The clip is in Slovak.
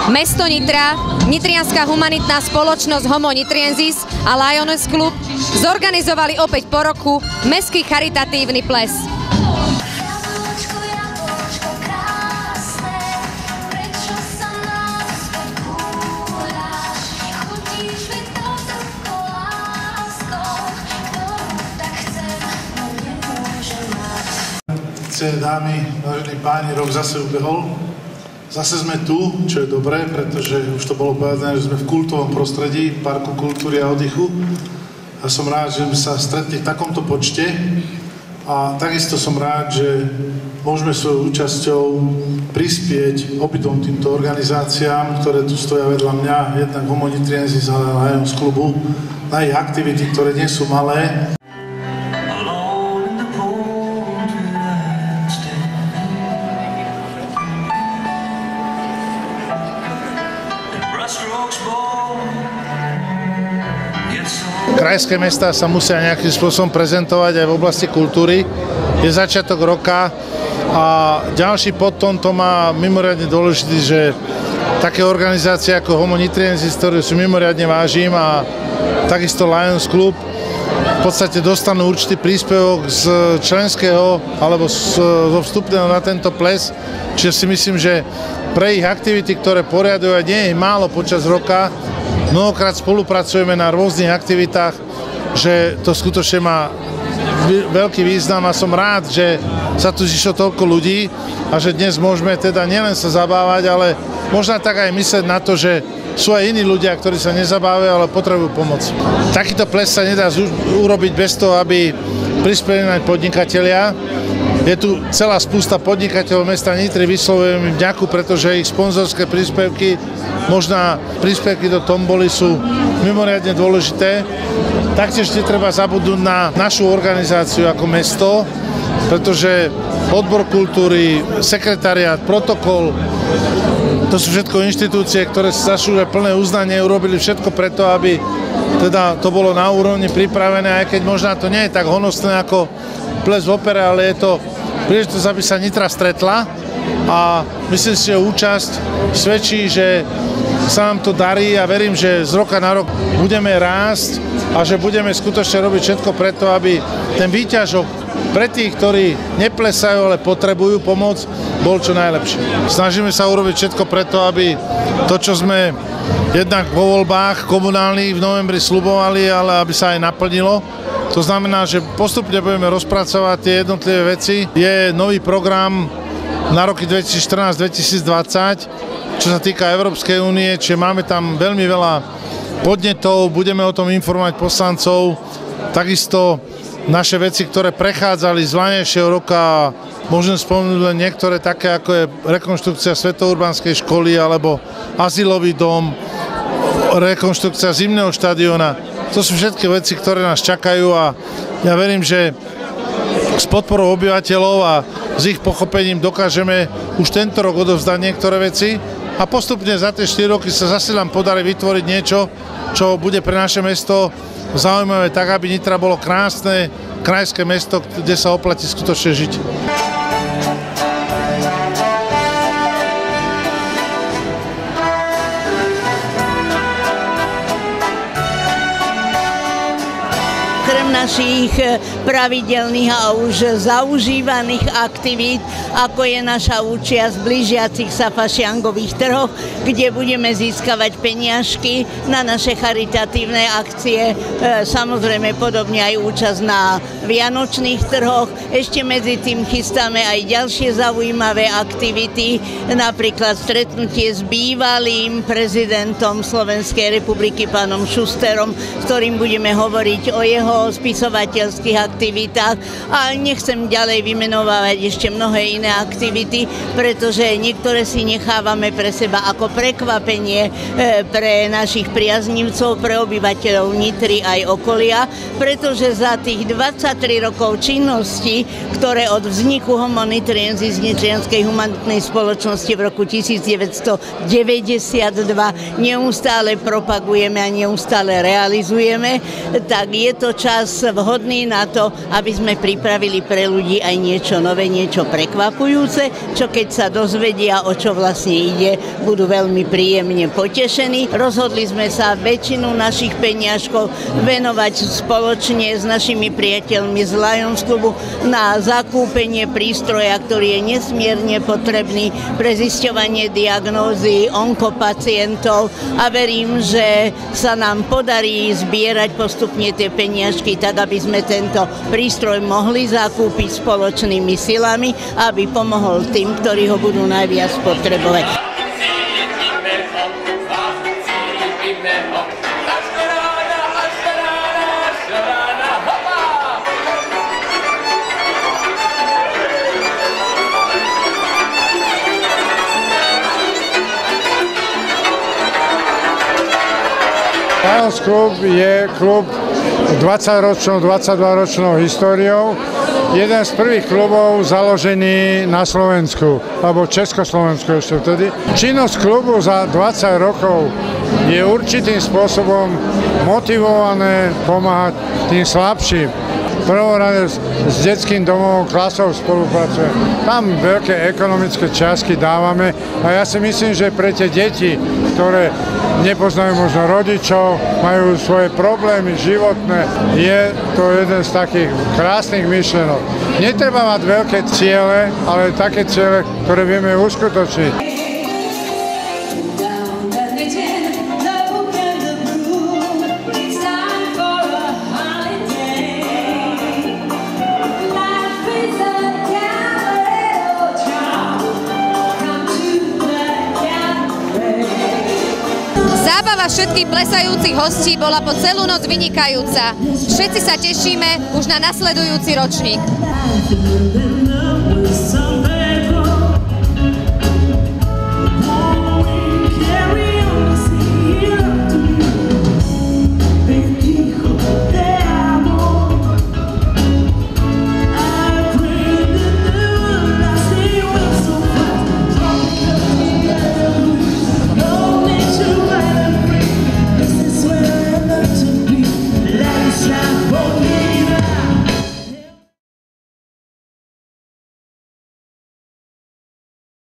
Mesto Nitra, Nitrianská humanitná spoločnosť Homo Nitriensis a Lions Club zorganizovali opäť po roku mestský charitatívny ples. Dámy, vážení páni, rok zase ubehol. Zase sme tu, čo je dobré, pretože už to bolo povedané, že sme v kultovom prostredí, parku kultúry a oddychu. A som rád, že sme sa stretli v takomto počte. A takisto som rád, že môžeme svojou účasťou prispieť obidvom týmto organizáciám, ktoré tu stoja vedľa mňa, jednak Homo Nitriensis a Lions Clubu, na ich aktivity, ktoré nie sú malé. Krajské mestá sa musia nejakým spôsobom prezentovať aj v oblasti kultúry. Je začiatok roka a ďalší podtón to má mimoriadne dôležitý, že také organizácie ako Homo Nitriensis, ktoré sú mimoriadne vážim, a takisto Lions Club v podstate dostanú určitý príspevok z členského alebo zo vstupného na tento ples. Čiže si myslím, že pre ich aktivity, ktoré poriadujú, nie je málo počas roka, mnohokrát spolupracujeme na rôznych aktivitách, že to skutočne má veľký význam a som rád, že sa tu zišlo toľko ľudí a že dnes môžeme teda nielen sa zabávať, ale možno tak aj myslieť na to, že sú aj iní ľudia, ktorí sa nezabávajú, ale potrebujú pomoc. Takýto ples sa nedá urobiť bez toho, aby prispeli na podnikatelia. Je tu celá spústa podnikateľov mesta Nitry, vyslovujem im vďaku, pretože ich sponzorské príspevky, možná príspevky do tomboly sú mimoriadne dôležité. Taktiež netreba zabudnúť na našu organizáciu ako mesto, pretože odbor kultúry, sekretariát, protokol, to sú všetko inštitúcie, ktoré sa zaslúžia plné uznanie, urobili všetko preto, aby teda to bolo na úrovni pripravené, aj keď možno to nie je tak honosné ako ples v opere, ale je to príležitosť, aby sa Nitra stretla a myslím si, že účasť svedčí, že sa nám to darí a verím, že z roka na rok budeme rásť a že budeme skutočne robiť všetko preto, aby ten výťažok pre tých, ktorí neplesajú, ale potrebujú pomoc, bol čo najlepší. Snažíme sa urobiť všetko preto, aby to, čo sme jednak vo voľbách komunálnych v novembri sľubovali, ale aby sa aj naplnilo. To znamená, že postupne budeme rozpracovať tie jednotlivé veci. Je nový program na roky 2014-2020, čo sa týka Európskej únie, čiže máme tam veľmi veľa podnetov, budeme o tom informovať poslancov. Takisto naše veci, ktoré prechádzali z vanejšieho roka, môžem spomenúť len niektoré také, ako je rekonštrukcia Svetourbanskej školy alebo azylový dom, rekonštrukcia zimného štadióna. To sú všetky veci, ktoré nás čakajú a ja verím, že s podporou obyvateľov a s ich pochopením dokážeme už tento rok odovzdať niektoré veci a postupne za tie 4 roky sa zase nám podarí vytvoriť niečo, čo bude pre naše mesto zaujímavé, tak aby Nitra bolo krásne, krajské mesto, kde sa oplatí skutočne žiť. Našich pravidelných a už zaužívaných aktivít, ako je naša účasť v blížiacich sa fašiangových trhoch, kde budeme získavať peniažky na naše charitatívne akcie, samozrejme podobne aj účasť na vianočných trhoch. Ešte medzi tým chystáme aj ďalšie zaujímavé aktivity, napríklad stretnutie s bývalým prezidentom Slovenskej republiky, pánom Šusterom, s ktorým budeme hovoriť o jeho spisovateľských aktivitách a nechcem ďalej vymenovávať ešte mnohé iné aktivity, pretože niektoré si nechávame pre seba ako prekvapenie pre našich priaznivcov, pre obyvateľov Nitry aj okolia, pretože za tých 23 rokov činnosti, ktoré od vzniku Homo Nitriensis Nitrianskej humanitnej spoločnosti v roku 1992 neustále propagujeme a neustále realizujeme, tak je to čas čas vhodný na to, aby sme pripravili pre ľudí aj niečo nové, niečo prekvapujúce, čo keď sa dozvedia, o čo vlastne ide, budú veľmi príjemne potešení. Rozhodli sme sa väčšinu našich peniažkov venovať spoločne s našimi priateľmi z Lions Clubu na zakúpenie prístroja, ktorý je nesmierne potrebný pre zisťovanie diagnózy onkopacientov a verím, že sa nám podarí zbierať postupne tie peniažky tak, aby sme tento prístroj mohli zakúpiť spoločnými silami, aby pomohol tým, ktorí ho budú najviac potrebovať. Lions Club je klub 20-ročnou, 22-ročnou históriou. Jeden z prvých klubov založený na Slovensku, alebo Československu ešte vtedy. Činnosť klubu za 20 rokov je určitým spôsobom motivované pomáhať tým slabším. V prvom rade s detským domovom Klasov spolupracujeme. Tam veľké ekonomické čiastky dávame a ja si myslím, že pre tie deti, ktoré nepoznajú možno rodičov, majú svoje problémy životné, je to jeden z takých krásnych myšlenok. Netreba mať veľké ciele, ale také ciele, ktoré vieme uskutočniť. Zábava všetkých plesajúcich hostí bola po celú noc vynikajúca. Všetci sa tešíme už na nasledujúci ročník.